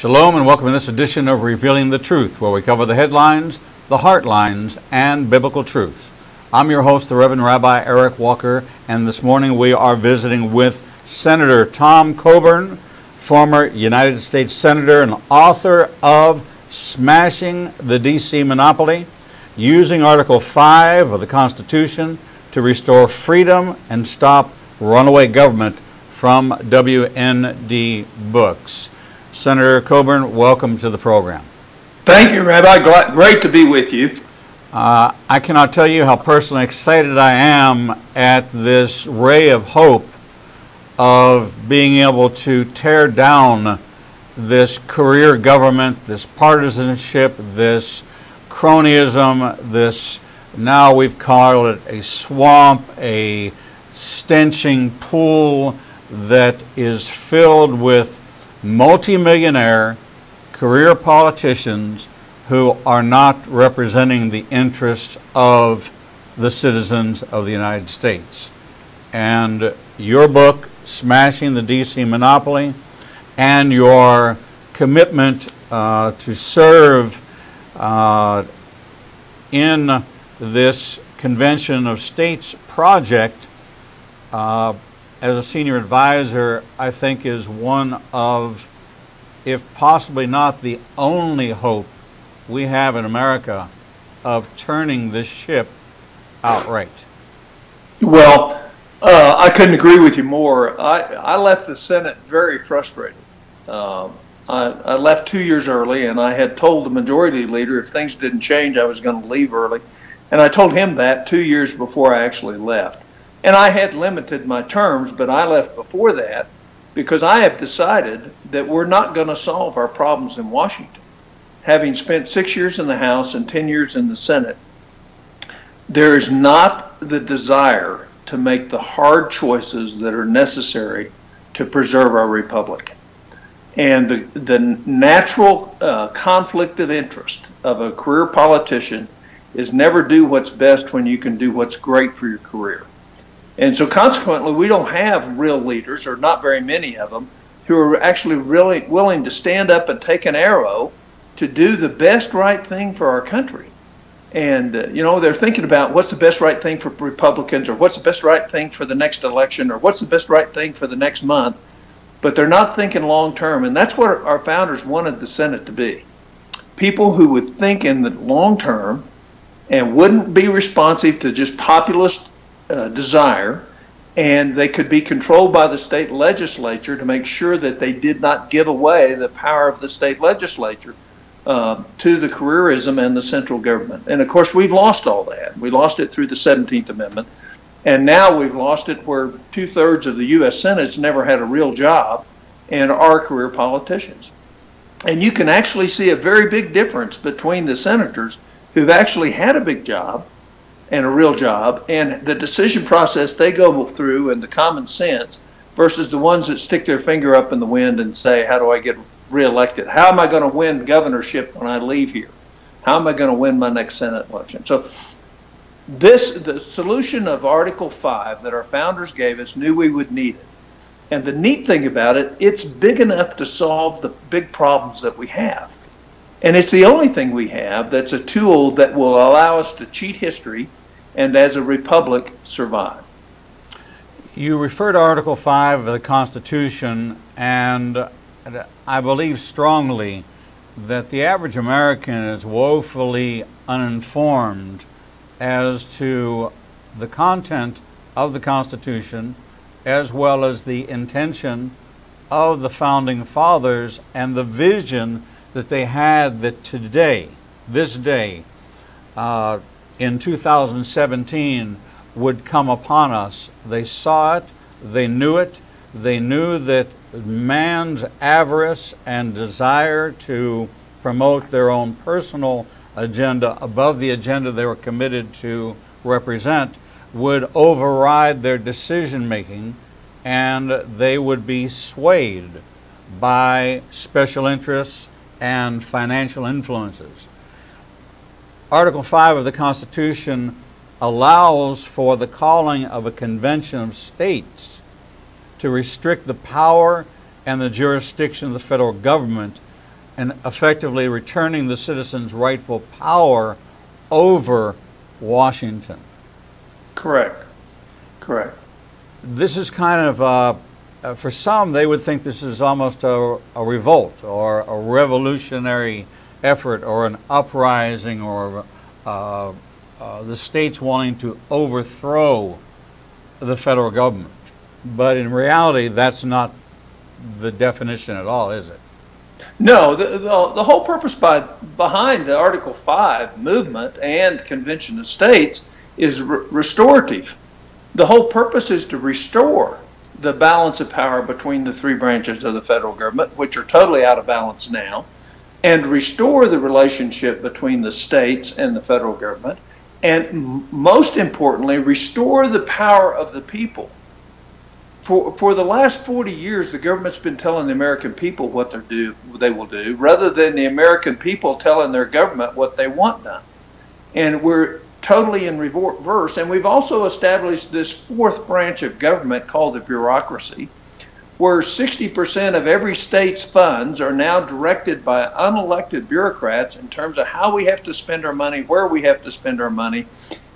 Shalom and welcome to this edition of Revealing the Truth, where we cover the headlines, the heartlines, and biblical truth. I'm your host, the Reverend Rabbi Eric Walker, and this morning we are visiting with Senator Tom Coburn, former United States Senator and author of Smashing the D.C. Monopoly, using Article 5 of the Constitution to restore freedom and stop runaway government from WND Books. Senator Coburn, welcome to the program. Thank you, Rabbi. Great to be with you. I cannot tell you how personally excited I am at this ray of hope of being able to tear down this career government, this partisanship, this cronyism, this, now we've called it a swamp, a stenching pool that is filled with multimillionaire career politicians who are not representing the interests of the citizens of the United States. And your book, Smashing the D.C. Monopoly, and your commitment to serve in this Convention of States project as a senior advisor, I think is one of, if possibly not the only hope we have in America of turning this ship outright. Well, I couldn't agree with you more. I left the Senate very frustrated. I left 2 years early, and I had told the majority leader if things didn't change, I was going to leave early. And I told him that 2 years before I actually left. And I had limited my terms, but I left before that because I have decided that we're not going to solve our problems in Washington. Having spent 6 years in the House and 10 years in the Senate, there is not the desire to make the hard choices that are necessary to preserve our republic. And the natural conflict of interest of a career politician is never do what's best when you can do what's great for your career. And so consequently, we don't have real leaders, or not very many of them, who are actually really willing to stand up and take an arrow to do the best right thing for our country. And, they're thinking about what's the best right thing for Republicans, or what's the best right thing for the next election, or what's the best right thing for the next month. But they're not thinking long term. And that's what our founders wanted the Senate to be. People who would think in the long term and wouldn't be responsive to just populist desire, and they could be controlled by the state legislature to make sure that they did not give away the power of the state legislature to the careerism and the central government. And of course, we've lost all that. We lost it through the 17th Amendment, and now we've lost it where 2/3 of the U.S. Senate's never had a real job and are career politicians. And you can actually see a very big difference between the senators who've actually had a big job and a real job, and the decision process they go through and the common sense versus the ones that stick their finger up in the wind and say, how do I get reelected? How am I going to win governorship when I leave here? How am I going to win my next Senate election? So the solution of Article 5 that our founders gave us knew we would need it. And the neat thing about it, it's big enough to solve the big problems that we have. And it's the only thing we have that's a tool that will allow us to cheat history and as a republic survive. You refer to Article 5 of the Constitution, and I believe strongly that the average American is woefully uninformed as to the content of the Constitution, as well as the intention of the Founding Fathers and the vision that they had that today, this day, in 2017 would come upon us. They saw it, they knew it, they knew that man's avarice and desire to promote their own personal agenda above the agenda they were committed to represent would override their decision making, and they would be swayed by special interests and financial influences. Article 5 of the Constitution allows for the calling of a convention of states to restrict the power and the jurisdiction of the federal government and effectively returning the citizens' rightful power over Washington. Correct. Correct. This is kind of, for some, they would think this is almost a revolt or a revolutionary effort or an uprising or the states wanting to overthrow the federal government. But in reality, that's not the definition at all, is it? No, the whole purpose behind the Article 5 movement and Convention of States is restorative. The whole purpose is to restore the balance of power between the three branches of the federal government, which are totally out of balance now, and restore the relationship between the states and the federal government, and most importantly, restore the power of the people. For the last 40 years, the government's been telling the American people what they will do, rather than the American people telling their government what they want done. And we're totally in reverse. And we've also established this fourth branch of government called the bureaucracy, where 60% of every state's funds are now directed by unelected bureaucrats in terms of how we have to spend our money, where we have to spend our money,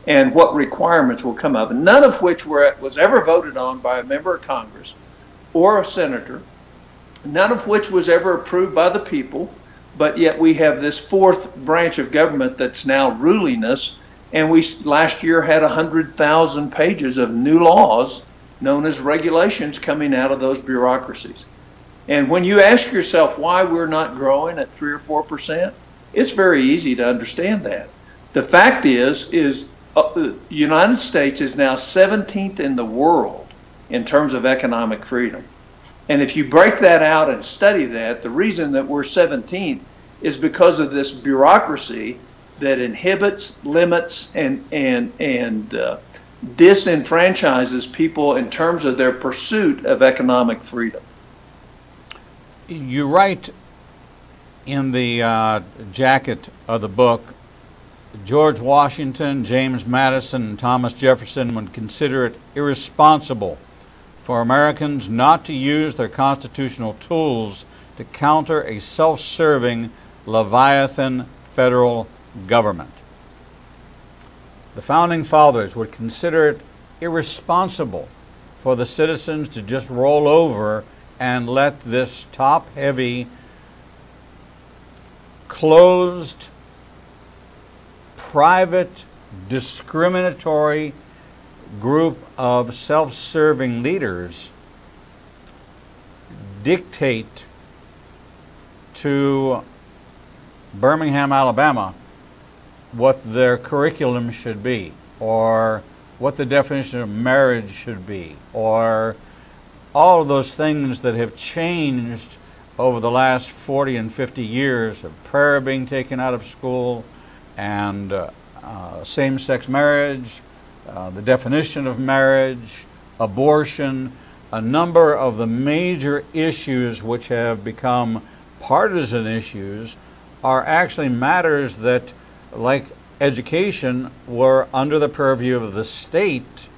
and what requirements will come up, none of which was ever voted on by a member of Congress or a senator, none of which was ever approved by the people, but yet we have this fourth branch of government that's now ruling us, and we last year had 100,000 pages of new laws known as regulations coming out of those bureaucracies. And when you ask yourself why we're not growing at 3 or 4%, it's very easy to understand that. The fact is the United States is now 17th in the world in terms of economic freedom. And if you break that out and study that, the reason that we're 17th is because of this bureaucracy that inhibits, limits, and disenfranchises people in terms of their pursuit of economic freedom. You write in the jacket of the book, George Washington, James Madison, and Thomas Jefferson would consider it irresponsible for Americans not to use their constitutional tools to counter a self-serving Leviathan federal government. The Founding Fathers would consider it irresponsible for the citizens to just roll over and let this top-heavy, closed, private, discriminatory group of self-serving leaders dictate to Birmingham, Alabama, what their curriculum should be, or what the definition of marriage should be, or all of those things that have changed over the last 40 and 50 years of prayer being taken out of school, and same-sex marriage, the definition of marriage, abortion, a number of the major issues which have become partisan issues are actually matters that, like education, were under the purview of the state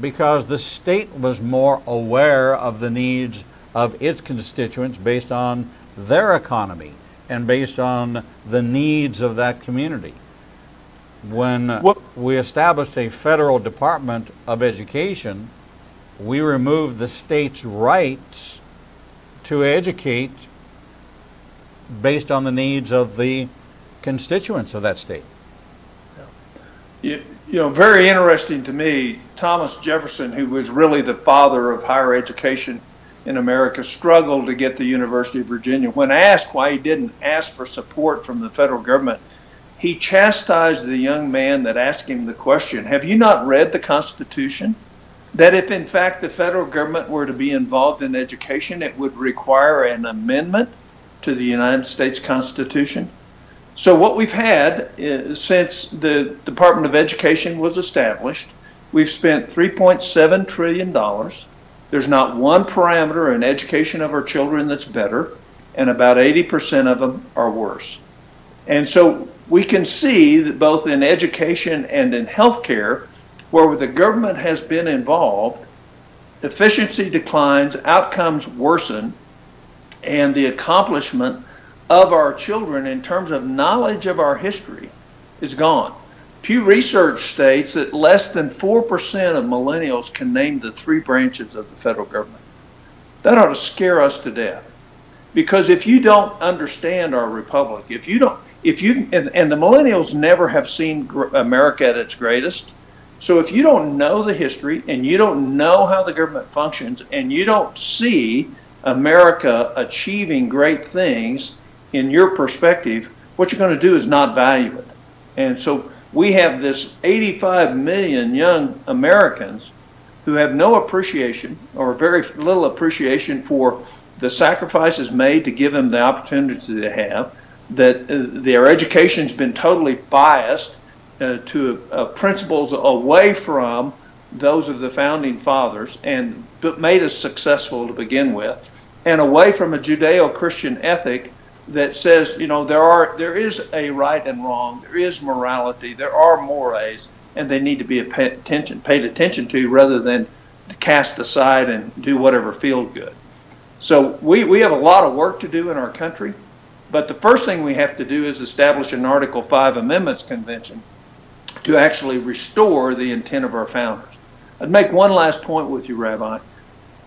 because the state was more aware of the needs of its constituents based on their economy and based on the needs of that community. When we established a federal Department of Education, we removed the state's rights to educate based on the needs of the constituents of that state. You know, very interesting to me, Thomas Jefferson, who was really the father of higher education in America, struggled to get the University of Virginia. When asked why he didn't ask for support from the federal government, he chastised the young man that asked him the question, have you not read the Constitution? That if in fact the federal government were to be involved in education, it would require an amendment to the United States Constitution. So what we've had is, since the Department of Education was established, we've spent $3.7 trillion. There's not one parameter in education of our children that's better, and about 80% of them are worse. And so we can see that both in education and in healthcare, where the government has been involved, efficiency declines, outcomes worsen, and the accomplishment of our children in terms of knowledge of our history is gone. Pew Research states that less than 4% of millennials can name the 3 branches of the federal government. That ought to scare us to death. Because if you don't understand our republic, and the millennials never have seen America at its greatest. So if you don't know the history and you don't know how the government functions and you don't see America achieving great things in your perspective, what you're going to do is not value it. And so we have this 85 million young Americans who have no appreciation or very little appreciation for the sacrifices made to give them the opportunity to have, that their education's been totally biased to principles away from those of the founding fathers and made us successful to begin with, and away from a Judeo-Christian ethic that says, there is a right and wrong, there is morality, there are mores, and they need to be paid attention to rather than cast aside and do whatever feels good. So we have a lot of work to do in our country, but the first thing we have to do is establish an Article 5 Amendments Convention to actually restore the intent of our founders. I'd make one last point with you, Rabbi.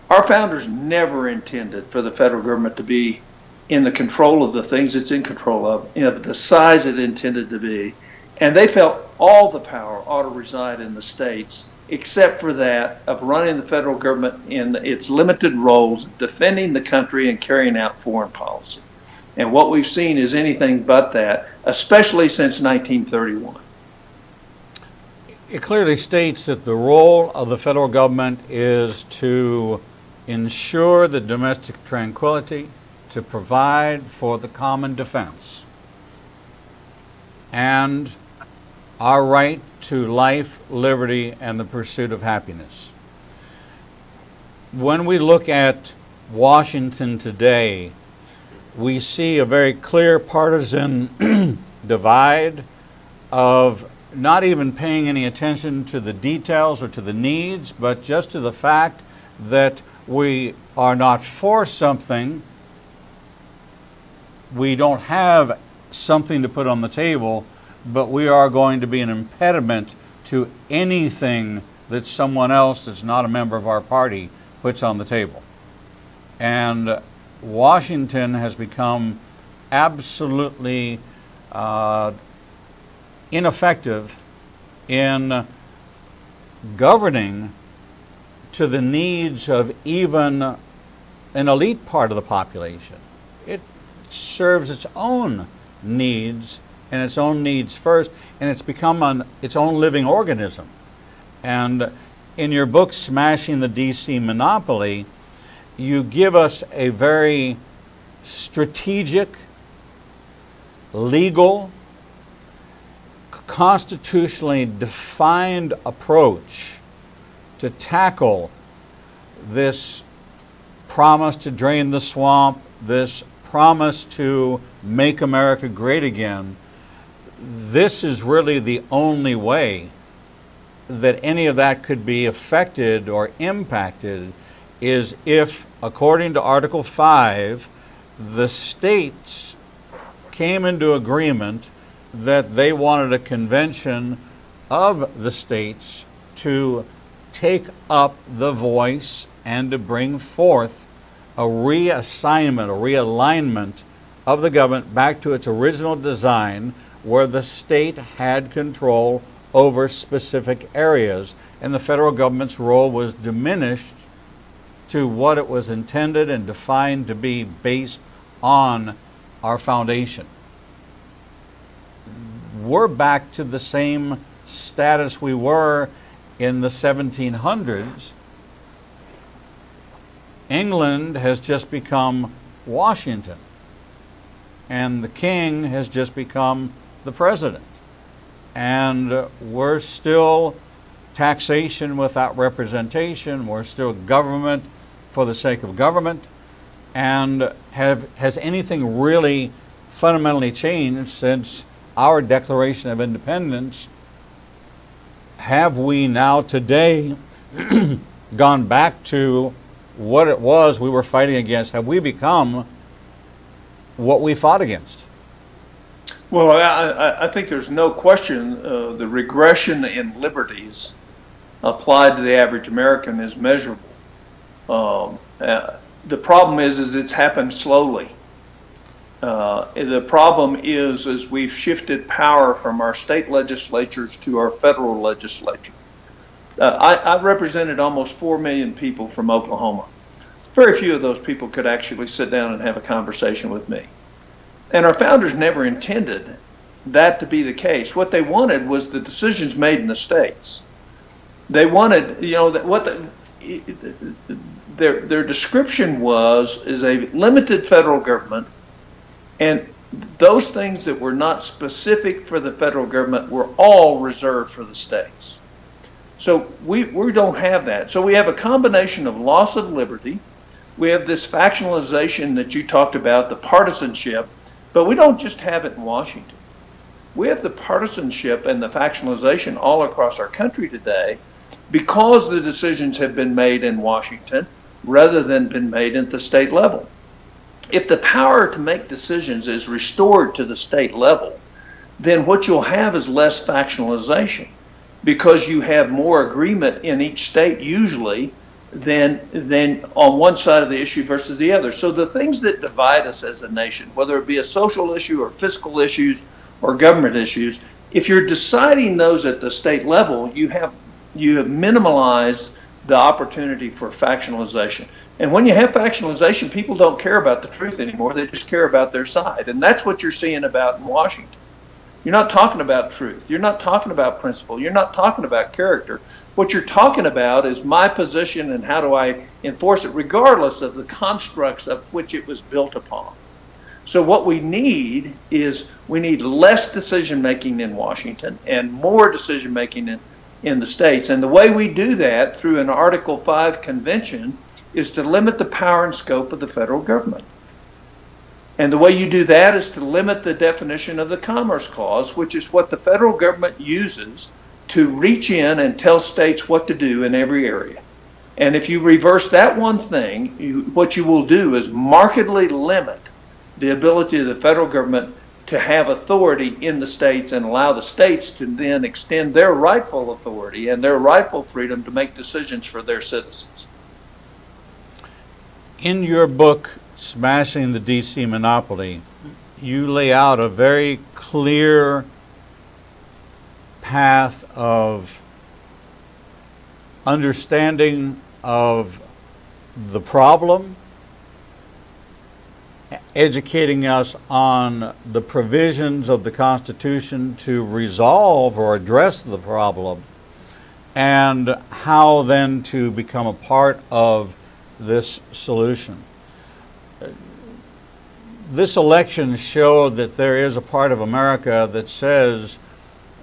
Our founders never intended for the federal government to be in the control of the things it's in control of, the size it intended to be. And they felt all the power ought to reside in the states, except for that of running the federal government in its limited roles, defending the country and carrying out foreign policy. And what we've seen is anything but that, especially since 1931. It clearly states that the role of the federal government is to ensure the domestic tranquility, to provide for the common defense, and our right to life, liberty, and the pursuit of happiness. When we look at Washington today, we see a very clear partisan divide of not even paying any attention to the details or to the needs, but just to the fact that we are not for something, we don't have something to put on the table, but we are going to be an impediment to anything that someone else that's not a member of our party puts on the table. And Washington has become absolutely ineffective in governing to the needs of even an elite part of the population. It serves its own needs and its own needs first, and it's become its own living organism. And in your book, Smashing the DC Monopoly, you give us a very strategic, legal, constitutionally defined approach to tackle this promise to drain the swamp, this promise to make America great again. This is really the only way that any of that could be affected or impacted, is if, according to Article 5, the states came into agreement that they wanted a convention of the states to take up the voice and to bring forth a reassignment, a realignment of the government back to its original design, where the state had control over specific areas and the federal government's role was diminished to what it was intended and defined to be based on our foundation. We're back to the same status we were in the 1700s. England has just become Washington, and the king has just become the president. And we're still taxation without representation. We're still government for the sake of government. And has anything really fundamentally changed since our Declaration of Independence? Have we now today gone back to what it was we were fighting against? Have we become what we fought against? Well, I think there's no question the regression in liberties applied to the average American is measurable. The problem is it's happened slowly. The problem is we've shifted power from our state legislatures to our federal legislature. I've represented almost 4 million people from Oklahoma. Very few of those people could actually sit down and have a conversation with me. And our founders never intended that to be the case. What they wanted was the decisions made in the states. They wanted, their description is a limited federal government, and those things that were not specific for the federal government were all reserved for the states. So we don't have that. So we have a combination of loss of liberty. We have this factionalization that you talked about, the partisanship, but we don't just have it in Washington. We have the partisanship and the factionalization all across our country today because the decisions have been made in Washington rather than been made at the state level. If the power to make decisions is restored to the state level, then what you'll have is less factionalization because you have more agreement in each state usually than on one side of the issue versus the other. So the things that divide us as a nation, whether it be a social issue or fiscal issues or government issues, if you're deciding those at the state level, you have minimalized the opportunity for factionalization. And when you have factionalization, people don't care about the truth anymore. They just care about their side. And that's what you're seeing about in Washington. You're not talking about truth. You're not talking about principle. You're not talking about character. What you're talking about is my position and how do I enforce it, regardless of the constructs of which it was built upon. So what we need is we need less decision making in Washington and more decision making in the states. And the way we do that through an Article 5 convention is to limit the power and scope of the federal government. And the way you do that is to limit the definition of the Commerce Clause, which is what the federal government uses to reach in and tell states what to do in every area. And if you reverse that one thing, what you will do is markedly limit the ability of the federal government to have authority in the states and allow the states to then extend their rightful authority and their rightful freedom to make decisions for their citizens. In your book, Smashing the D.C. Monopoly, you lay out a very clear path of understanding of the problem, educating us on the provisions of the Constitution to resolve or address the problem, and how then to become a part of this solution. This election showed that there is a part of America that says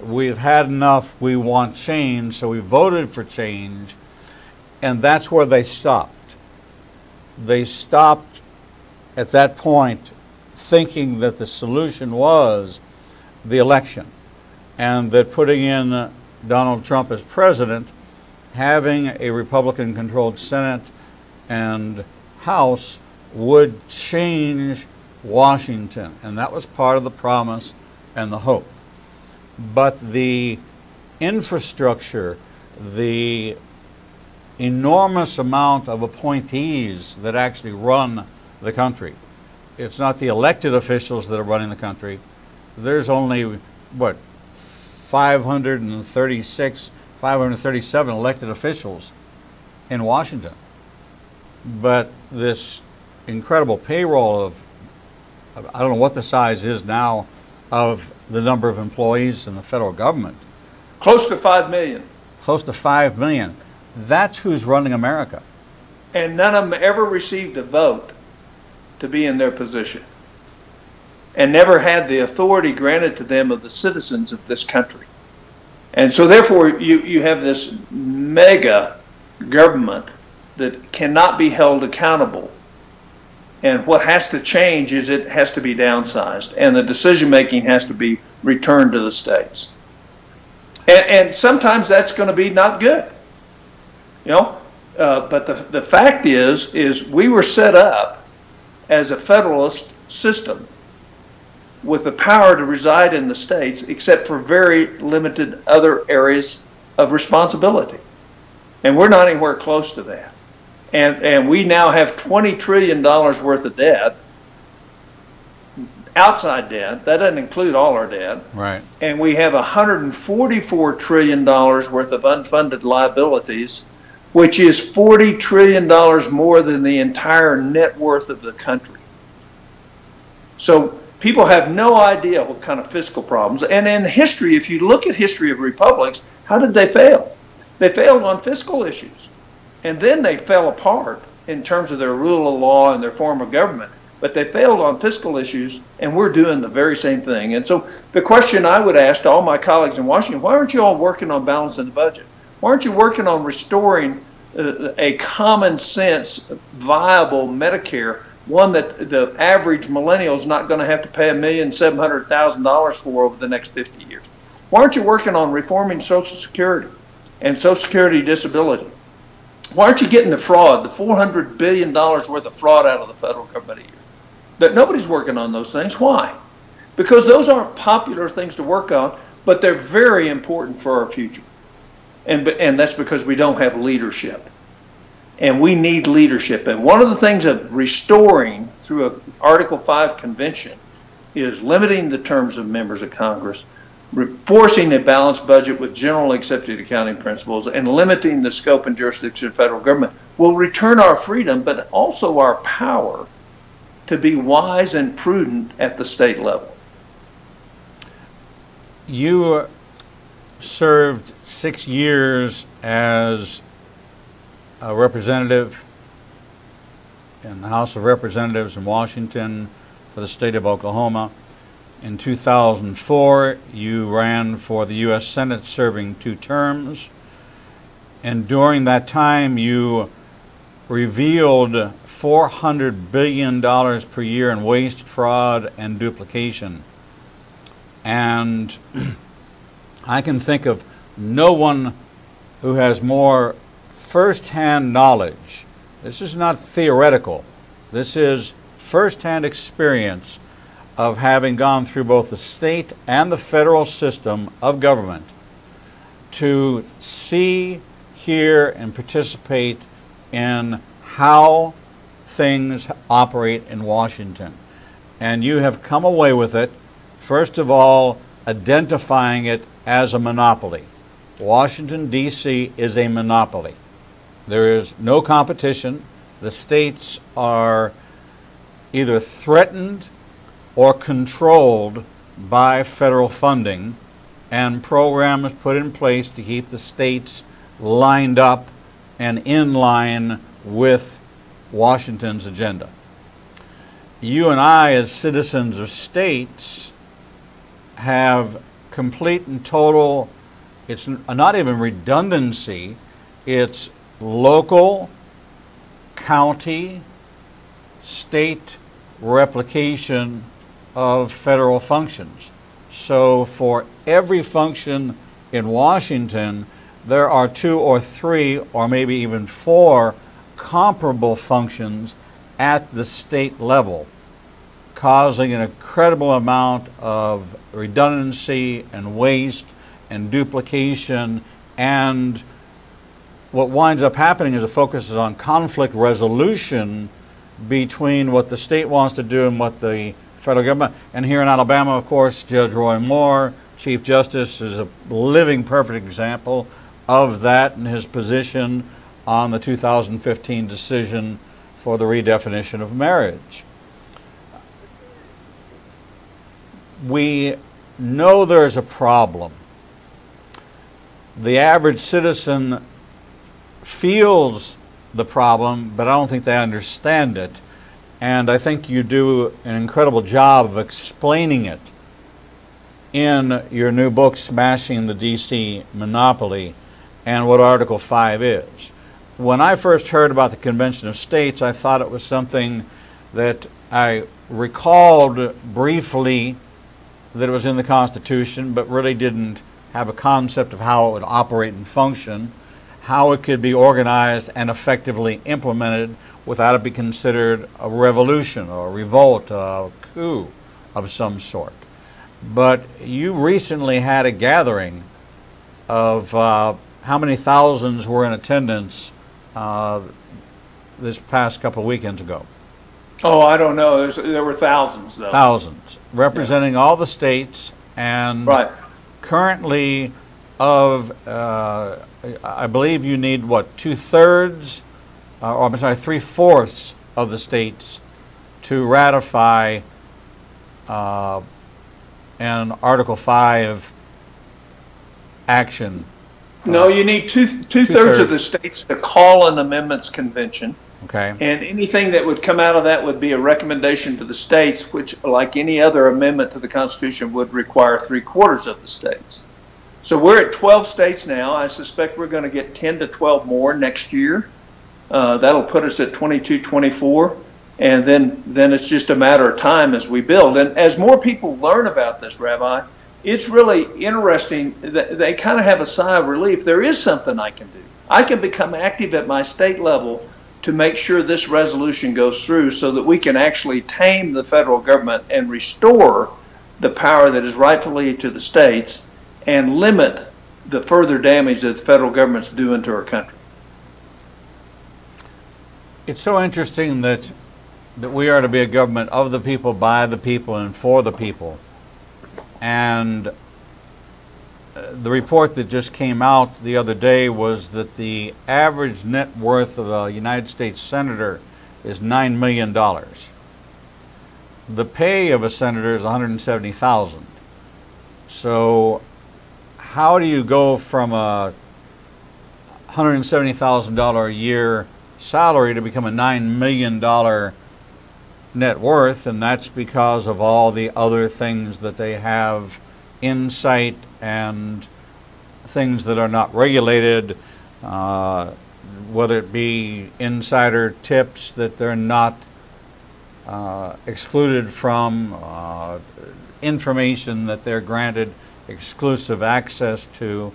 we've had enough, we want change, so we voted for change, and that's where they stopped. They stopped at that point thinking that the solution was the election and that putting in Donald Trump as president, having a Republican-controlled Senate and House would change Washington, and that was part of the promise and the hope. But the infrastructure, the enormous amount of appointees that actually run the country, it's not the elected officials that are running the country. There's only, 536, 537 elected officials in Washington. But this incredible payroll of, I don't know what the size is now, of the number of employees in the federal government. Close to 5 million. Close to 5 million. That's who's running America. And none of them ever received a vote to be in their position, and never had the authority granted to them of the citizens of this country. And so therefore you have this mega government that cannot be held accountable. And what has to change is it has to be downsized, and the decision making has to be returned to the states. And sometimes that's going to be not good, but the fact is we were set up as a federalist system with the power to reside in the states, except for very limited other areas of responsibility. And we're not anywhere close to that. And we now have $20 trillion worth of debt, outside debt. That doesn't include all our debt. Right. And we have $144 trillion worth of unfunded liabilities, which is $40 trillion more than the entire net worth of the country. So people have no idea what kind of fiscal problems. And in history, if you look at history of republics, how did they fail? They failed on fiscal issues. And then they fell apart in terms of their rule of law and their form of government. But they failed on fiscal issues, and we're doing the very same thing. And so the question I would ask to all my colleagues in Washington, why aren't you all working on balancing the budget? Why aren't you working on restoring a common sense, viable Medicare, one that the average millennial is not going to have to pay $1,700,000 for over the next 50 years? Why aren't you working on reforming Social Security and Social Security disability? Why aren't you getting the fraud, the $400 billion worth of fraud out of the federal government a year? That nobody's working on those things. Why? Because those aren't popular things to work on, but they're very important for our future. And that's because we don't have leadership. And we need leadership. And one of the things of restoring through an Article 5 convention is limiting the terms of members of Congress, forcing a balanced budget with generally accepted accounting principles, and limiting the scope and jurisdiction of federal government will return our freedom, but also our power to be wise and prudent at the state level. You served 6 years as a representative in the House of Representatives in Washington for the state of Oklahoma. In 2004, you ran for the U.S. Senate, serving 2 terms. And during that time, you revealed $400 billion per year in waste, fraud, and duplication. And I can think of no one who has more first-hand knowledge. This is not theoretical. This is first-hand experience of having gone through both the state and the federal system of government to see, hear, and participate in how things operate in Washington. And you have come away with it, first of all, identifying it as a monopoly. Washington, D.C. is a monopoly. There is no competition. The states are either threatened or controlled by federal funding and programs put in place to keep the states lined up and in line with Washington's agenda. You and I, as citizens of states, have complete and total, it's not even redundancy, it's local, county, state replication of federal functions. So for every function in Washington, there are 2 or 3 or maybe even 4 comparable functions at the state level, causing an incredible amount of redundancy and waste and duplication. And what winds up happening is it focuses on conflict resolution between what the state wants to do and what the federal government. And here in Alabama, of course, Judge Roy Moore, Chief Justice, is a living perfect example of that in his position on the 2015 decision for the redefinition of marriage. We know there's a problem. The average citizen feels the problem, but I don't think they understand it. And I think you do an incredible job of explaining it in your new book, Smashing the D.C. Monopoly, and what Article 5 is. When I first heard about the Convention of States, I thought it was something that I recalled briefly that it was in the Constitution, but really didn't have a concept of how it would operate and function. how it could be organized and effectively implemented without it be considered a revolution or a revolt, a coup of some sort. But you recently had a gathering of how many thousands were in attendance this past couple of weekends ago? Oh, I don't know. There were thousands, though. Thousands, representing all the states, and Right. currently of, I believe you need, what, 2/3, or I'm sorry, 3/4 of the states to ratify an Article 5 action. No, you need two-thirds of the states to call an amendments convention. Okay. And anything that would come out of that would be a recommendation to the states, which, like any other amendment to the Constitution, would require 3/4 of the states. So we're at 12 states now. I suspect we're going to get 10 to 12 more next year. That'll put us at 22, 24. And then it's just a matter of time as we build. And as more people learn about this, Rabbi, it's really interesting that they kind of have a sigh of relief. There is something I can do. I can become active at my state level to make sure this resolution goes through so that we can actually tame the federal government and restore the power that is rightfully to the states and limit the further damage that the federal government's doing to our country. It's so interesting that we are to be a government of the people, by the people, and for the people. And the report that just came out the other day was that the average net worth of a United States senator is $9 million. The pay of a senator is $170,000. So how do you go from a $170,000 a year salary to become a $9 million net worth? And that's because of all the other things that they have, insight and things that are not regulated, whether it be insider tips that they're not excluded from, information that they're granted exclusive access to.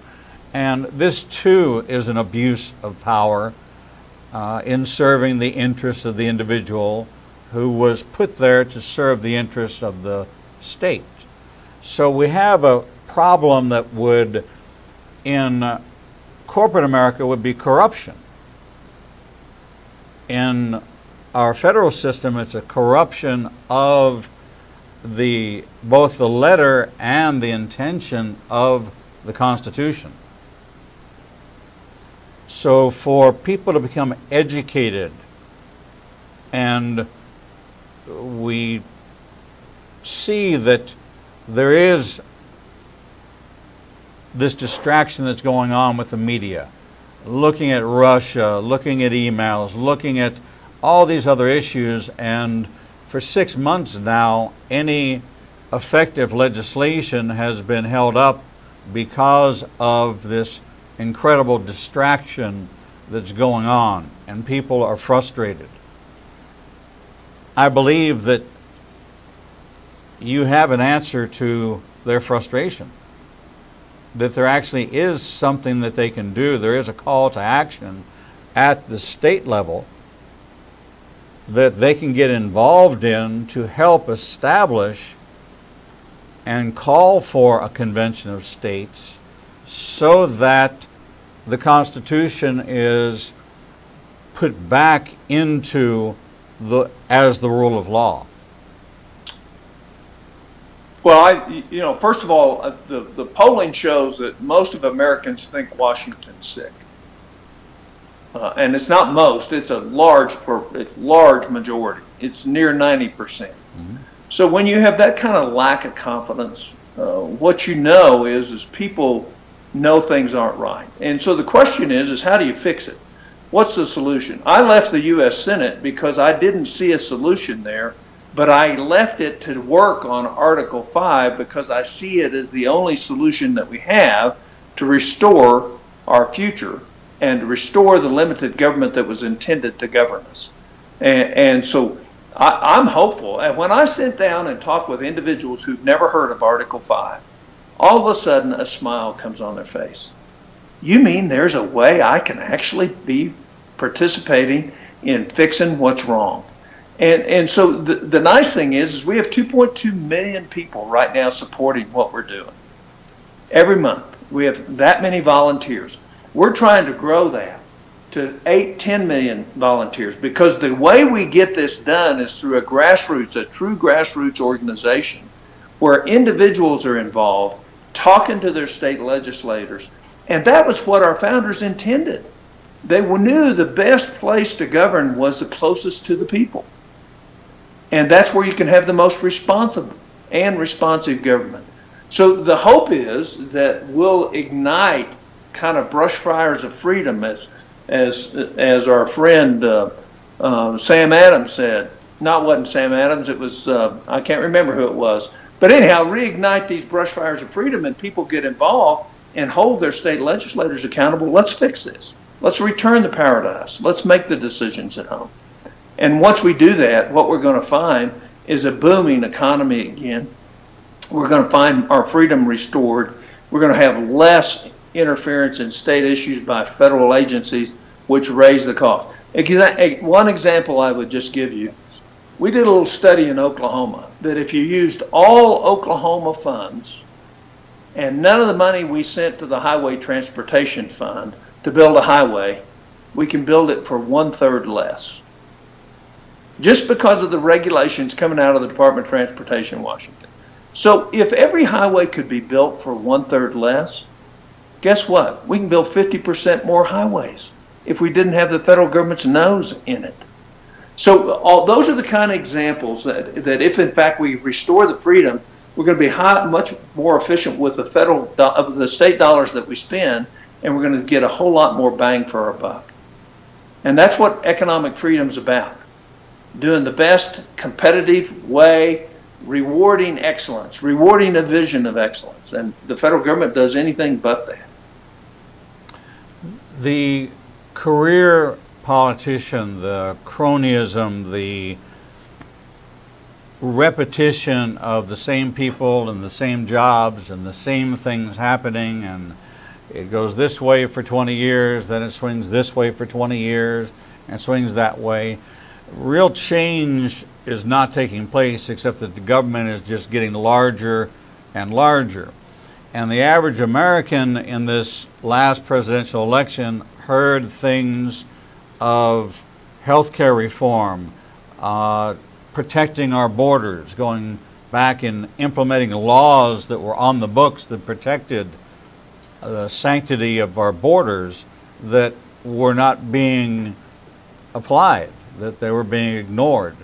And this too is an abuse of power in serving the interests of the individual who was put there to serve the interests of the state. So we have a problem that would, in corporate America, would be corruption. In our federal system, it's a corruption of both the letter and the intention of the Constitution. So for people to become educated, and we see that there is this distraction that's going on with the media, looking at Russia, looking at emails, looking at all these other issues, and for 6 months now, any effective legislation has been held up because of this incredible distraction that's going on, and people are frustrated. I believe that you have an answer to their frustration, that there actually is something that they can do. There is a call to action at the state level that they can get involved in to help establish and call for a convention of states so that the Constitution is put back into as the rule of law. Well, first of all, the polling shows that most of Americans think Washington's sick. And it's not most, it's a large majority. It's near 90%. Mm-hmm. So when you have that kind of lack of confidence, what you know is people know things aren't right. And so the question is how do you fix it? What's the solution? I left the U.S. Senate because I didn't see a solution there, but I left it to work on Article 5 because I see it as the only solution that we have to restore our future and restore the limited government that was intended to govern us. And so I'm hopeful. And when I sit down and talk with individuals who've never heard of Article 5, all of a sudden a smile comes on their face. You mean there's a way I can actually be participating in fixing what's wrong? And so the nice thing is we have 2.2 million people right now supporting what we're doing. Every month, we have that many volunteers. We're trying to grow that to 8-10 million volunteers, because the way we get this done is through a true grassroots organization where individuals are involved, talking to their state legislators. And that was what our founders intended. They knew the best place to govern was the closest to the people. And that's where you can have the most responsive government. So the hope is that we'll ignite kind of brush fires of freedom, as our friend Sam Adams said. Wasn't Sam Adams, it was, I can't remember who it was. But anyhow, reignite these brush fires of freedom and people get involved and hold their state legislators accountable. Let's fix this. Let's return the power to us. Let's make the decisions at home. And once we do that, what we're going to find is a booming economy again. We're going to find our freedom restored. We're going to have less interference in state issues by federal agencies, which raise the cost. One example I would just give you. We did a little study in Oklahoma that if you used all Oklahoma funds and none of the money we sent to the Highway Transportation Fund to build a highway, we can build it for 1/3 less. Just because of the regulations coming out of the Department of Transportation in Washington. So if every highway could be built for 1/3 less, guess what? We can build 50% more highways if we didn't have the federal government's nose in it. So those are the kind of examples that if in fact we restore the freedom, we're going to be much more efficient with the state dollars that we spend, and we're going to get a whole lot more bang for our buck. And that's what economic freedom is about. Doing the best competitive way, rewarding excellence, rewarding a vision of excellence. And the federal government does anything but that. The career politician, the cronyism, the repetition of the same people and the same jobs and the same things happening, and it goes this way for 20 years, then it swings this way for 20 years, and swings that way. Real change is not taking place, except that the government is just getting larger and larger. And the average American in this last presidential election heard things of healthcare reform, protecting our borders, going back and implementing laws that were on the books that protected the sanctity of our borders that were not being applied, that they were being ignored.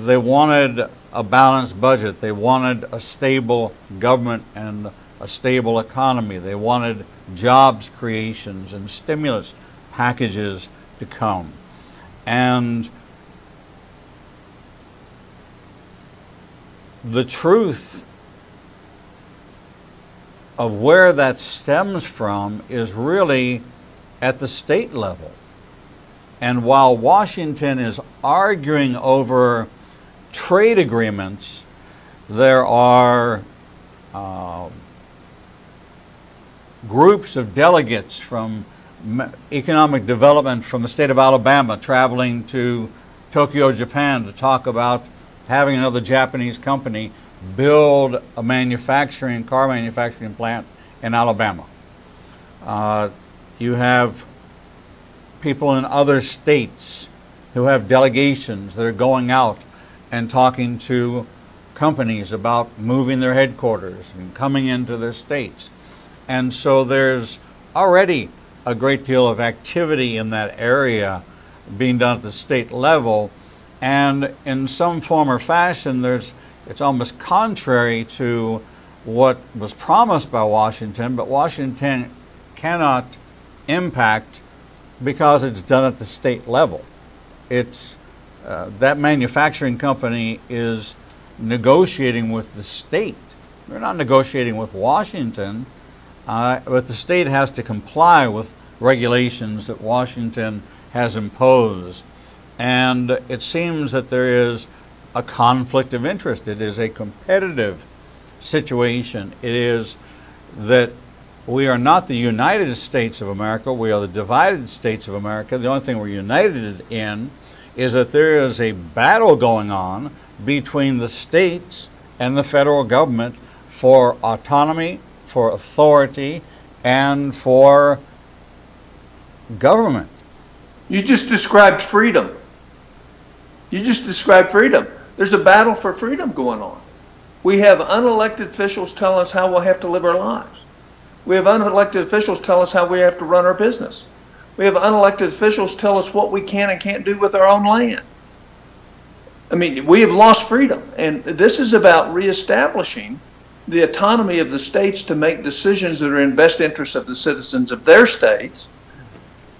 They wanted a balanced budget. They wanted a stable government and a stable economy. They wanted jobs creations and stimulus packages to come. And the truth of where that stems from is really at the state level. And while Washington is arguing over trade agreements, there are groups of delegates from economic development from the state of Alabama traveling to Tokyo, Japan to talk about having another Japanese company build a car manufacturing plant in Alabama. You have people in other states who have delegations that are going out and talking to companies about moving their headquarters and coming into their states. And so there's already a great deal of activity in that area being done at the state level. And in some form or fashion, it's almost contrary to what was promised by Washington, but Washington cannot impact because it's done at the state level. It's that manufacturing company is negotiating with the state. They're not negotiating with Washington, but the state has to comply with regulations that Washington has imposed. And it seems that there is a conflict of interest. It is a competitive situation. It is that We are not the United States of America. We are the divided states of America. The only thing we're united in is that there is a battle going on between the states and the federal government for autonomy, for authority, and for government. You just described freedom. You just described freedom. There's a battle for freedom going on. We have unelected officials tell us how we'll have to live our lives. We have unelected officials tell us how we have to run our business. We have unelected officials tell us what we can and can't do with our own land. I mean, we have lost freedom. And this is about reestablishing the autonomy of the states to make decisions that are in best interest of the citizens of their states.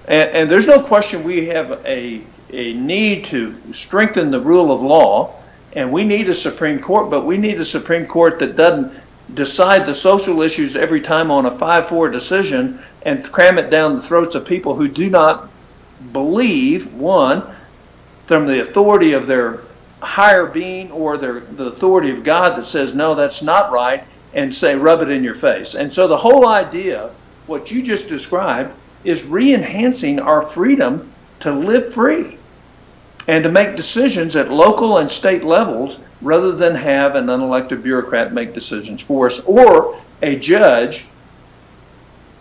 And there's no question we have a need to strengthen the rule of law, and we need a Supreme Court, but we need a Supreme Court that doesn't decide the social issues every time on a 5-4 decision and cram it down the throats of people who do not believe, one, from the authority of their higher being or the authority of God that says, no, that's not right, and say, rub it in your face. And so the whole idea, what you just described, is re-enhancing our freedom to live free and to make decisions at local and state levels rather than have an unelected bureaucrat make decisions for us, or a judge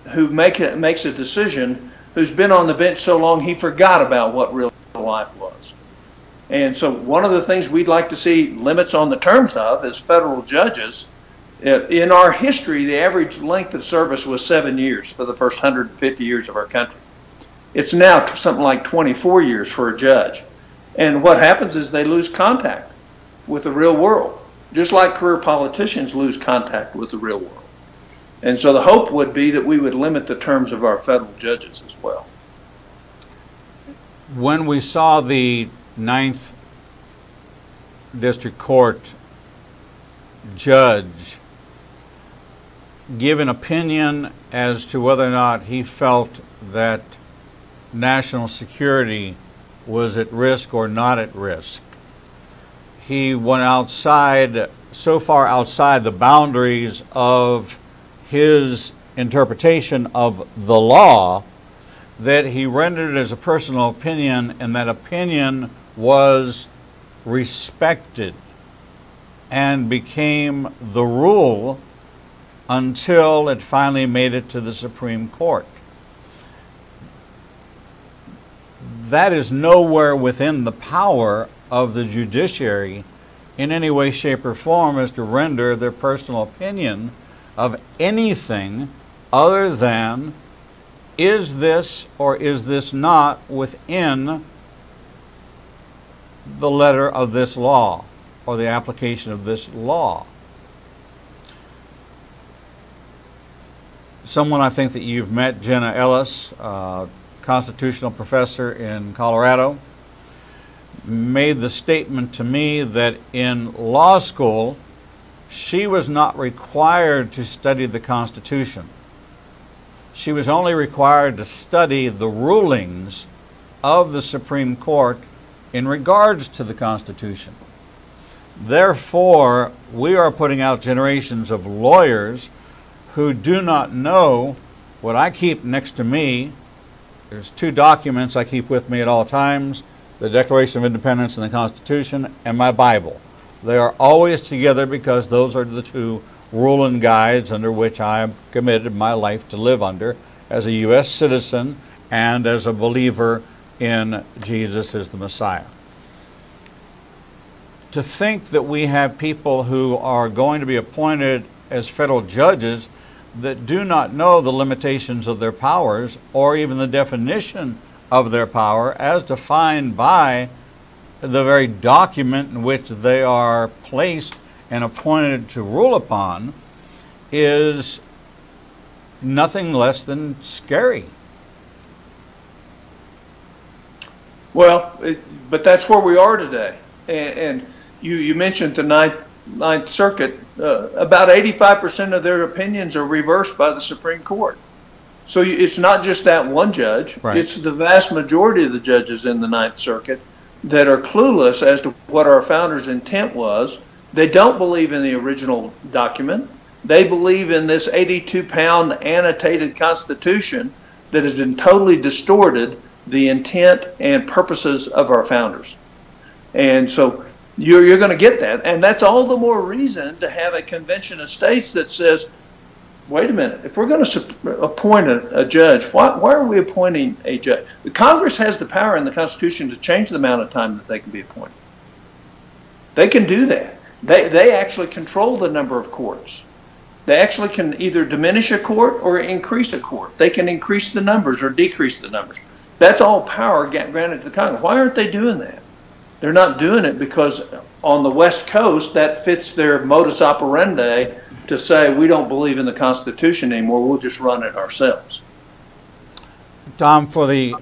who makes a decision who's been on the bench so long he forgot about what real life was. And so one of the things we'd like to see limits on the terms of is federal judges. In our history, the average length of service was 7 years for the first 150 years of our country. It's now something like 24 years for a judge. And what happens is they lose contact with the real world, just like career politicians lose contact with the real world. And so the hope would be that we would limit the terms of our federal judges as well. When we saw the Ninth District Court judge give an opinion as to whether or not he felt that national security was at risk or not at risk, he went outside, so far outside the boundaries of his interpretation of the law, that he rendered it as a personal opinion, and that opinion was respected and became the rule until it finally made it to the Supreme Court. That is nowhere within the power of the judiciary in any way, shape, or form as to render their personal opinion of anything other than, is this or is this not within the letter of this law or the application of this law. Someone I think that you've met, Jenna Ellis, constitutional professor in Colorado, made the statement to me that in law school she was not required to study the Constitution. She was only required to study the rulings of the Supreme Court in regards to the Constitution. Therefore, we are putting out generations of lawyers who do not know what I keep next to me. There's two documents I keep with me at all times: the Declaration of Independence and the Constitution, and my Bible. They are always together because those are the two rule and guides under which I have committed my life to live under as a U.S. citizen and as a believer in Jesus as the Messiah. To think that we have people who are going to be appointed as federal judges that do not know the limitations of their powers or even the definition of their power as defined by the very document in which they are placed and appointed to rule upon is nothing less than scary. Well, but that's where we are today. And you mentioned the Ninth Circuit. About 85% of their opinions are reversed by the Supreme Court. So it's not just that one judge. Right. It's the vast majority of the judges in the Ninth Circuit that are clueless as to what our founders' intent was. They don't believe in the original document. They believe in this 82-pound annotated Constitution that has been totally distorted the intent and purposes of our founders. And so you're going to get that. And that's all the more reason to have a convention of states that says, wait a minute, if we're going to appoint a judge, why are we appointing a judge? The Congress has the power in the Constitution to change the amount of time that they can be appointed. They can do that. They actually control the number of courts. They actually can either diminish a court or increase a court. They can increase the numbers or decrease the numbers. That's all power granted to the Congress. Why aren't they doing that? They're not doing it because on the West Coast, that fits their modus operandi to say, we don't believe in the Constitution anymore, we'll just run it ourselves. Tom, for the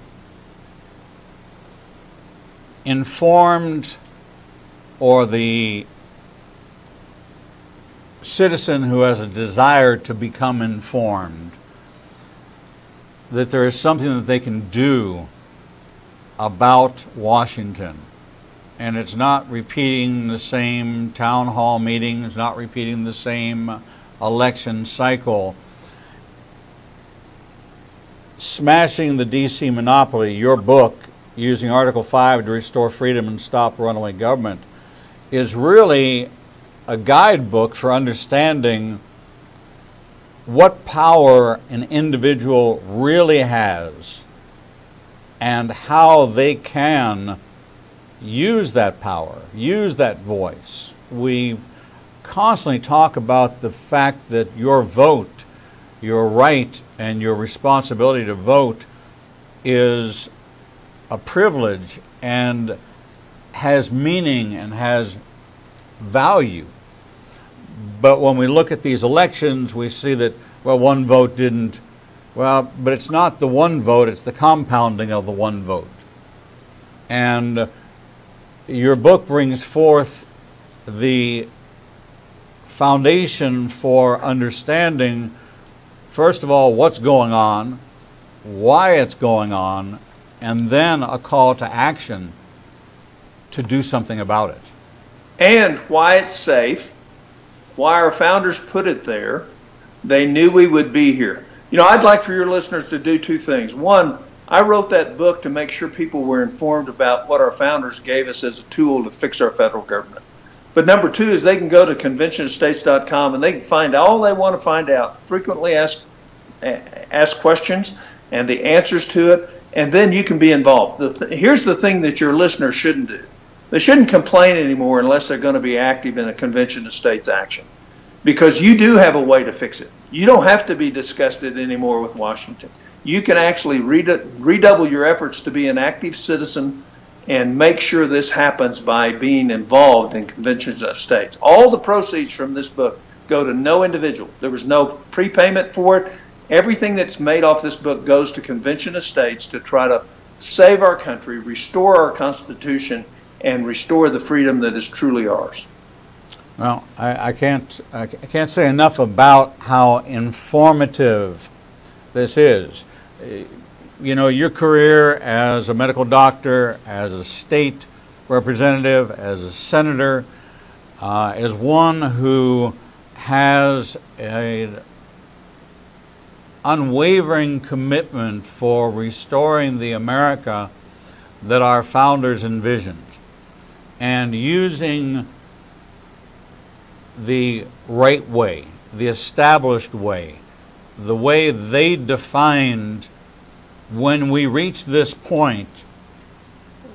informed or the citizen who has a desire to become informed, that there is something that they can do about Washington. And it's not repeating the same town hall meeting, it's not repeating the same election cycle. Smashing the DC monopoly, your book, Using Article 5 to Restore Freedom and Stop Runaway Government, is really a guidebook for understanding what power an individual really has and how they can use that power, use that voice. We constantly talk about the fact that your vote, your right and your responsibility to vote is a privilege and has meaning and has value. But when we look at these elections, we see that, well, one vote didn't, well, but it's not the one vote, it's the compounding of the one vote. And your book brings forth the foundation for understanding, first of all, what's going on, why it's going on, and then a call to action to do something about it. And why it's safe, why our founders put it there. They knew we would be here. You know, I'd like for your listeners to do two things. One, I wrote that book to make sure people were informed about what our founders gave us as a tool to fix our federal government. But number two is they can go to conventionofstates.com and they can find all they want to find out, frequently ask questions and the answers to it, and then you can be involved. Here's the thing that your listeners shouldn't do. They shouldn't complain anymore unless they're going to be active in a convention of states action, because you do have a way to fix it. You don't have to be disgusted anymore with Washington. You can actually redouble your efforts to be an active citizen and make sure this happens by being involved in conventions of states. All the proceeds from this book go to no individual. There was no prepayment for it. Everything that's made off this book goes to convention of states to try to save our country, restore our Constitution, and restore the freedom that is truly ours. Well, I can't say enough about how informative this is. You know, your career as a medical doctor, as a state representative, as a senator, as one who has an unwavering commitment for restoring the America that our founders envisioned, and using the right way, the established way, the way they defined. When we reach this point,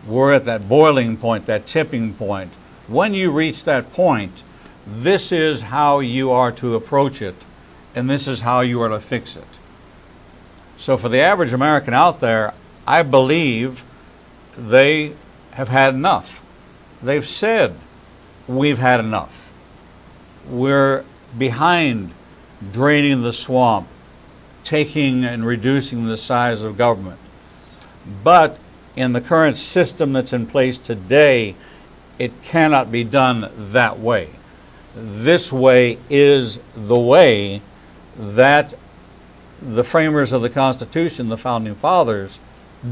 we're at that boiling point, that tipping point. When you reach that point, this is how you are to approach it, and this is how you are to fix it. So for the average American out there, I believe they have had enough. They've said, we've had enough. We're behind draining the swamp, taking and reducing the size of government. But in the current system that's in place today, it cannot be done that way. This way is the way that the framers of the Constitution, the Founding Fathers,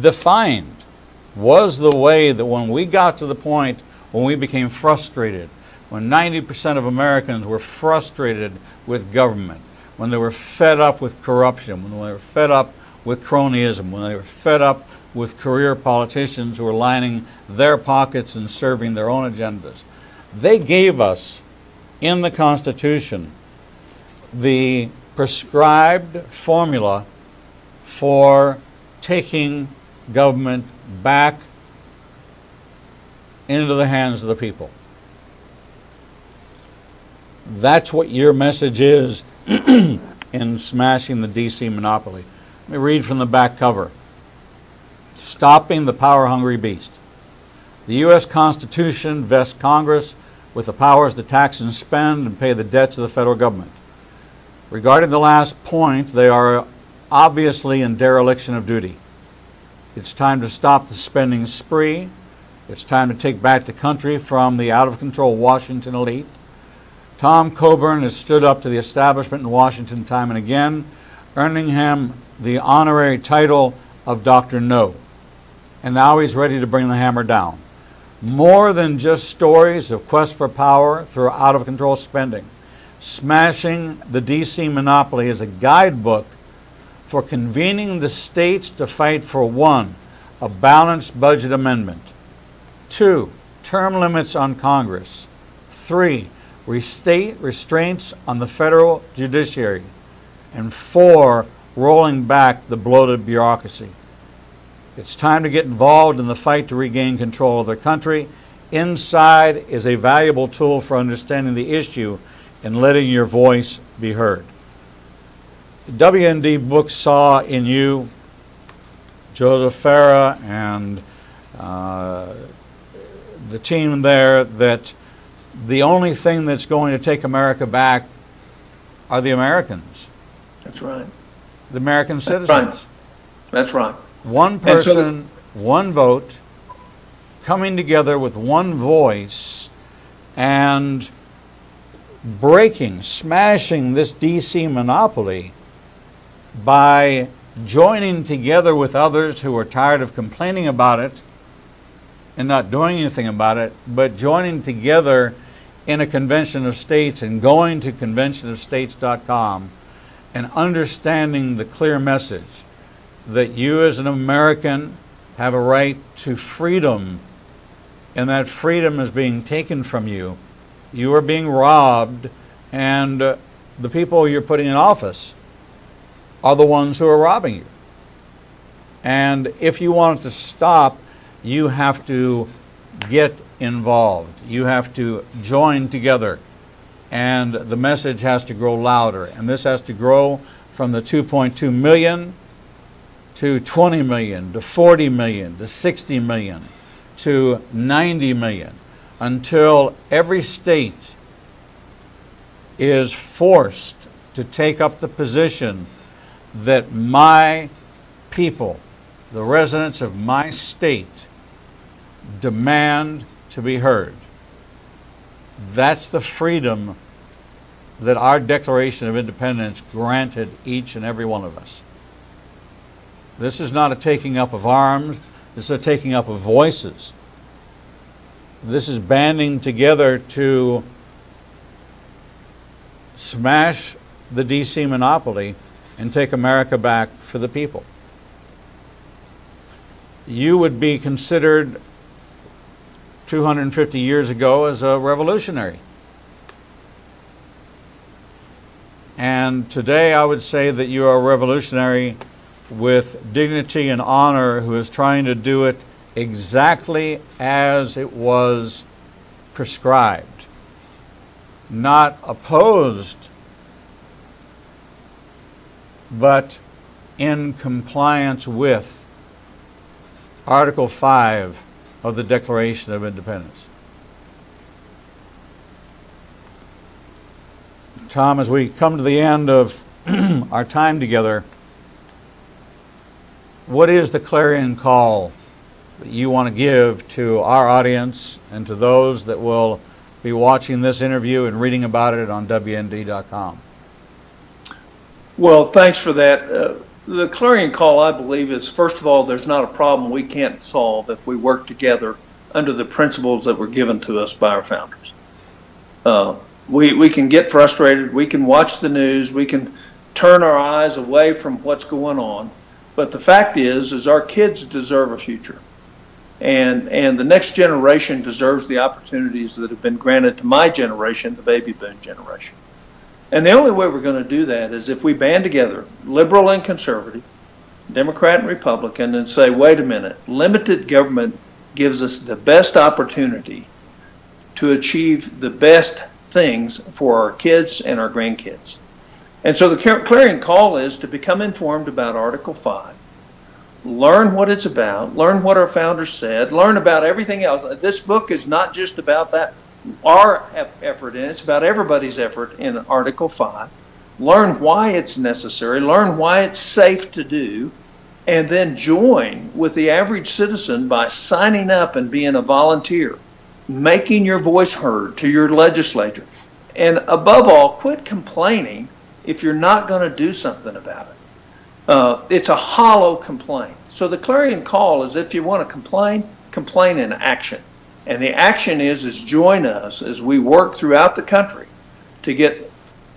defined, was the way that when we got to the point when we became frustrated, when 90% of Americans were frustrated with government, when they were fed up with corruption, when they were fed up with cronyism, when they were fed up with career politicians who were lining their pockets and serving their own agendas. They gave us, in the Constitution, the prescribed formula for taking government back into the hands of the people. That's what your message is in smashing the DC monopoly. Let me read from the back cover. Stopping the power-hungry beast. The U.S. Constitution vests Congress with the powers to tax and spend and pay the debts of the federal government. Regarding the last point, they are obviously in dereliction of duty. It's time to stop the spending spree. It's time to take back the country from the out-of-control Washington elite. Tom Coburn has stood up to the establishment in Washington time and again, earning him the honorary title of Dr. No. And now he's ready to bring the hammer down. More than just stories of quest for power through out-of-control spending. Smashing the DC monopoly is a guidebook for convening the states to fight for 1, a balanced budget amendment, 2, term limits on Congress, 3, restraints on the federal judiciary, and 4, rolling back the bloated bureaucracy. It's time to get involved in the fight to regain control of their country. Inside is a valuable tool for understanding the issue and letting your voice be heard. WND Books saw in you, Joseph Farah, and the team there, that the only thing that's going to take America back are the Americans. That's right. The American citizens. That's right. That's right. One person, one vote, coming together with one voice and breaking, smashing this DC monopoly by joining together with others who are tired of complaining about it and not doing anything about it, but joining together in a convention of states and going to conventionofstates.com and understanding the clear message that you as an American have a right to freedom, and that freedom is being taken from you. You are being robbed, and the people you're putting in office are the ones who are robbing you. And if you want it to stop, you have to get involved. You have to join together, and the message has to grow louder. And this has to grow from the 2.2 million to 20 million, to 40 million, to 60 million, to 90 million, until every state is forced to take up the position that my people, the residents of my state, demand to be heard. That's the freedom that our Declaration of Independence granted each and every one of us. This is not a taking up of arms. This is a taking up of voices. This is banding together to smash the DC monopoly and take America back for the people. You would be considered 250 years ago as a revolutionary. And today I would say that you are a revolutionary with dignity and honor who is trying to do it exactly as it was prescribed, not opposed, but in compliance with Article 5 of the Declaration of Independence. Tom, as we come to the end of our time together, what is the clarion call that you want to give to our audience and to those that will be watching this interview and reading about it on WND.com? Well, thanks for that. The clarion call, I believe, is, first of all, there's not a problem we can't solve if we work together under the principles that were given to us by our founders. We can get frustrated. We can watch the news. We can turn our eyes away from what's going on. But the fact is our kids deserve a future. And the next generation deserves the opportunities that have been granted to my generation, the baby boom generation. And the only way we're going to do that is if we band together, liberal and conservative, Democrat and Republican, and say, wait a minute, limited government gives us the best opportunity to achieve the best things for our kids and our grandkids. And so the clarion call is to become informed about Article 5, learn what it's about, learn what our founders said, learn about everything else. This book is not just about that, our effort in it, it's about everybody's effort in Article 5. Learn why it's necessary, learn why it's safe to do, and then join with the average citizen by signing up and being a volunteer, making your voice heard to your legislature. And above all, quit complaining if you're not going to do something about it. It's a hollow complaint. So the clarion call is if you want to complain, complain in action. And the action is join us as we work throughout the country to get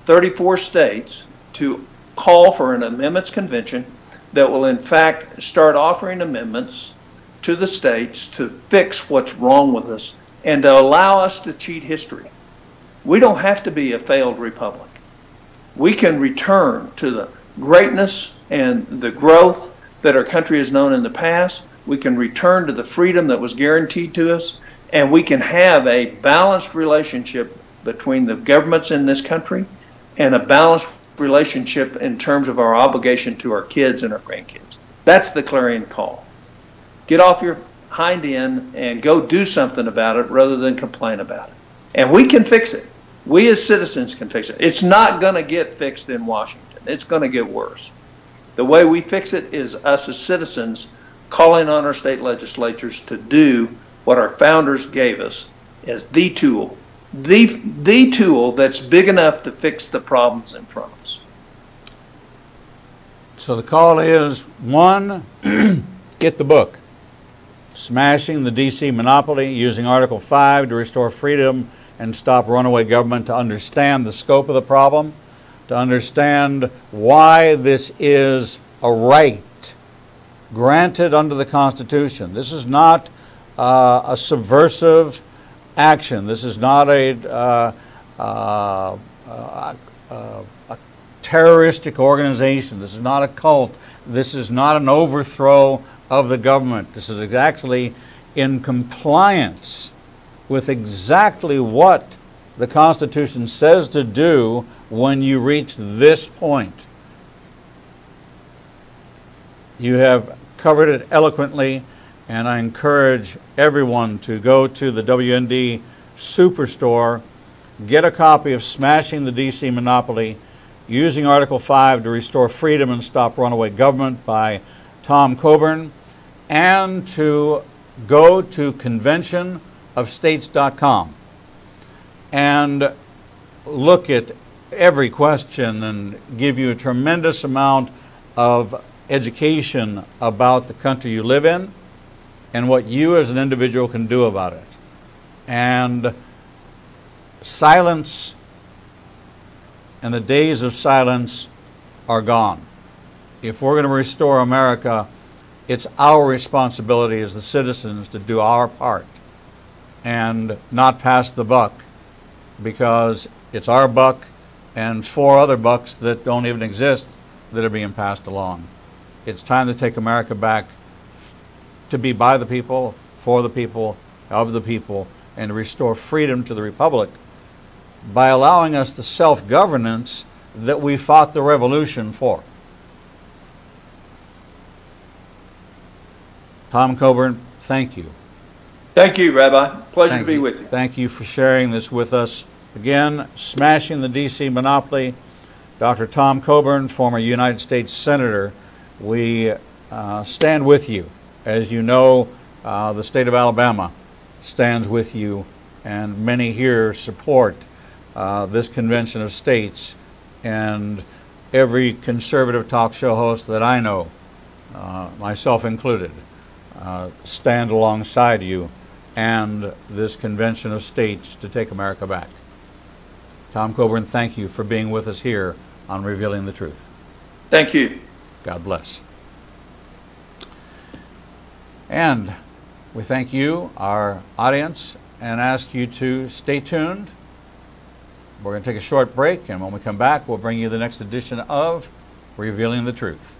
34 states to call for an amendments convention that will in fact start offering amendments to the states to fix what's wrong with us and to allow us to cheat history. We don't have to be a failed republic. We can return to the greatness and the growth that our country has known in the past. We can return to the freedom that was guaranteed to us, and we can have a balanced relationship between the governments in this country and a balanced relationship in terms of our obligation to our kids and our grandkids. That's the clarion call. Get off your hind end and go do something about it rather than complain about it. And we can fix it. We as citizens can fix it. It's not going to get fixed in Washington. It's going to get worse. The way we fix it is us as citizens calling on our state legislatures to do what our founders gave us as the tool, the tool that's big enough to fix the problems in front of us. So the call is, one, get the book, Smashing the D.C. Monopoly, using Article 5 to restore freedom and stop runaway government, to understand the scope of the problem, to understand why this is a right granted under the Constitution. This is not a subversive action. This is not a terroristic organization. This is not a cult. This is not an overthrow of the government. This is actually in compliance with exactly what the Constitution says to do when you reach this point. You have covered it eloquently, and I encourage everyone to go to the WND Superstore, get a copy of Smashing the D.C. Monopoly, using Article 5 to restore freedom and stop runaway government by Tom Coburn, and to go to conventionofstates.com and look at every question and give you a tremendous amount of education about the country you live in and what you as an individual can do about it. And silence and the days of silence are gone. If we're going to restore America, it's our responsibility as the citizens to do our part and not pass the buck, because it's our buck and 4 other bucks that don't even exist that are being passed along. It's time to take America back to be by the people, for the people, of the people, and to restore freedom to the Republic by allowing us the self-governance that we fought the revolution for. Tom Coburn, thank you. Thank you, Rabbi. Pleasure to be with you. Thank you for sharing this with us. Again, Smashing the D.C. Monopoly, Dr. Tom Coburn, former United States Senator. We stand with you. As you know, the state of Alabama stands with you, and many here support this convention of states, and every conservative talk show host that I know, myself included, stand alongside you and this convention of states to take America back. Tom Coburn, thank you for being with us here on Revealing the Truth. Thank you. God bless. And we thank you, our audience, and ask you to stay tuned. We're going to take a short break, and when we come back, we'll bring you the next edition of Revealing the Truth.